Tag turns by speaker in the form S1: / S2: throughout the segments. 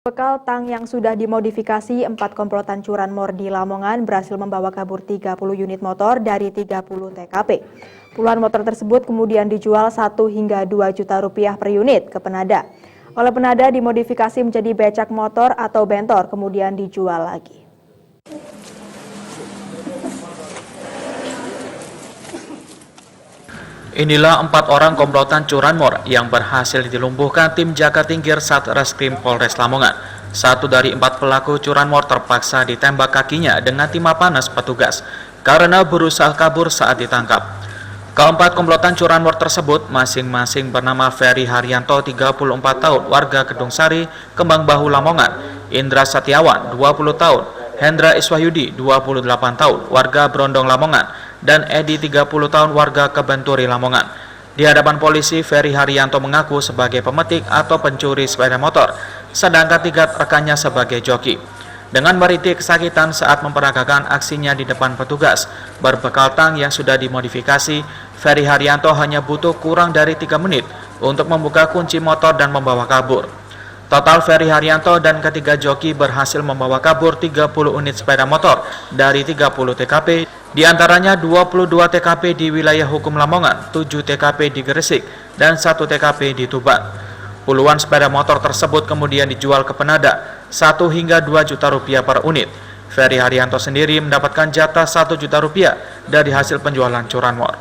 S1: Bekal tang yang sudah dimodifikasi 4 komplotan curanmor di Lamongan berhasil membawa kabur 30 unit motor dari 30 TKP. Puluhan motor tersebut kemudian dijual 1 hingga 2 juta rupiah per unit ke penada. Oleh penada dimodifikasi menjadi becak motor atau bentor kemudian dijual lagi.
S2: Inilah 4 orang komplotan curanmor yang berhasil dilumpuhkan tim jaga tingkir Satreskrim Polres Lamongan. 1 dari 4 pelaku curanmor terpaksa ditembak kakinya dengan timah panas petugas karena berusaha kabur saat ditangkap. Keempat komplotan curanmor tersebut masing-masing bernama Ferry Haryanto 34 tahun warga Kedung Sari, Kembang Bahu Lamongan, Indra Setiawan 20 tahun, Hendra Iswahyudi 28 tahun warga Brondong Lamongan, dan Edi 30 tahun warga Kebenturi Lamongan. Di hadapan polisi, Ferry Haryanto mengaku sebagai pemetik atau pencuri sepeda motor, sedangkan 3 rekannya sebagai joki. Dengan merintih kesakitan saat memperagakan aksinya di depan petugas, berbekal tang yang sudah dimodifikasi, Ferry Haryanto hanya butuh kurang dari 3 menit untuk membuka kunci motor dan membawa kabur. Total Ferry Haryanto dan ketiga joki berhasil membawa kabur 30 unit sepeda motor dari 30 TKP, di antaranya 22 TKP di wilayah hukum Lamongan, 7 TKP di Gresik, dan 1 TKP di Tuban. Puluhan sepeda motor tersebut kemudian dijual ke penada 1 hingga 2 juta rupiah per unit. Ferry Haryanto sendiri mendapatkan jatah 1 juta rupiah dari hasil penjualan curanmor.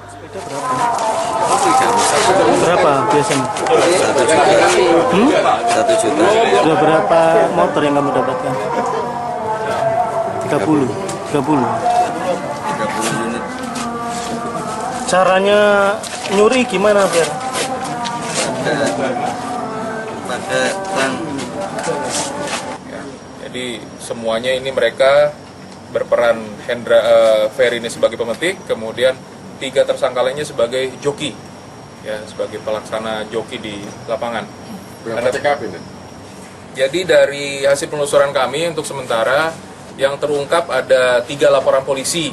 S3: Berapa biasanya?
S4: 1 juta.
S3: Sudah berapa motor yang kamu dapatkan? 30
S4: unit.
S3: Caranya nyuri gimana, Fer?
S4: Pakai tang.
S5: Jadi semuanya ini mereka berperan Ferry ini sebagai pemetik, kemudian 3 tersangka lainnya sebagai joki, ya, sebagai pelaksana joki di lapangan.
S6: Berapa TKP ini?
S5: Jadi dari hasil penelusuran kami untuk sementara yang terungkap ada 3 laporan polisi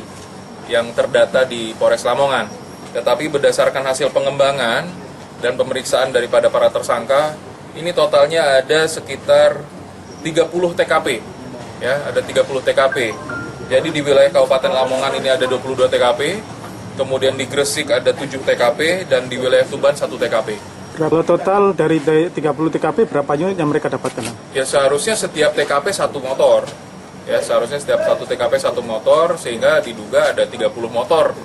S5: yang terdata di Polres Lamongan. Tetapi berdasarkan hasil pengembangan dan pemeriksaan daripada para tersangka, ini totalnya ada sekitar 30 TKP. Ya, ada 30 TKP. Jadi di wilayah Kabupaten Lamongan ini ada 22 TKP, kemudian di Gresik ada 7 TKP, dan di wilayah Tuban 1 TKP.
S3: Berapa total dari 30 TKP, berapa unit yang mereka dapatkan?
S5: Ya seharusnya setiap TKP 1 motor. Ya seharusnya setiap 1 TKP 1 motor, sehingga diduga ada 30 motor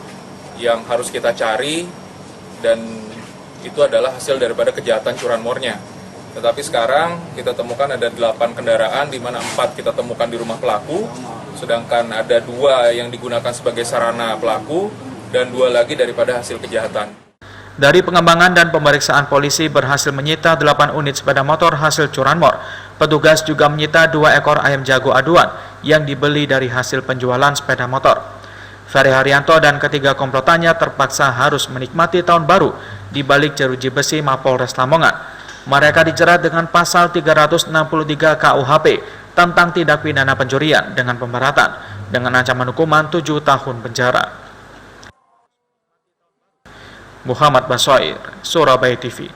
S5: yang harus kita cari, dan itu adalah hasil daripada kejahatan curanmornya. Tetapi sekarang kita temukan ada 8 kendaraan, di mana 4 kita temukan di rumah pelaku, sedangkan ada 2 yang digunakan sebagai sarana pelaku, dan 2 lagi daripada hasil kejahatan.
S2: Dari pengembangan dan pemeriksaan polisi berhasil menyita 8 unit sepeda motor hasil curanmor. Petugas juga menyita 2 ekor ayam jago aduan yang dibeli dari hasil penjualan sepeda motor. Ferry Haryanto dan ketiga komplotannya terpaksa harus menikmati tahun baru di balik jeruji besi Mapolres Lamongan. Mereka dijerat dengan pasal 363 KUHP tentang tindak pidana pencurian dengan pemberatan dengan ancaman hukuman 7 tahun penjara. Muhammad Basoir, Surabaya TV.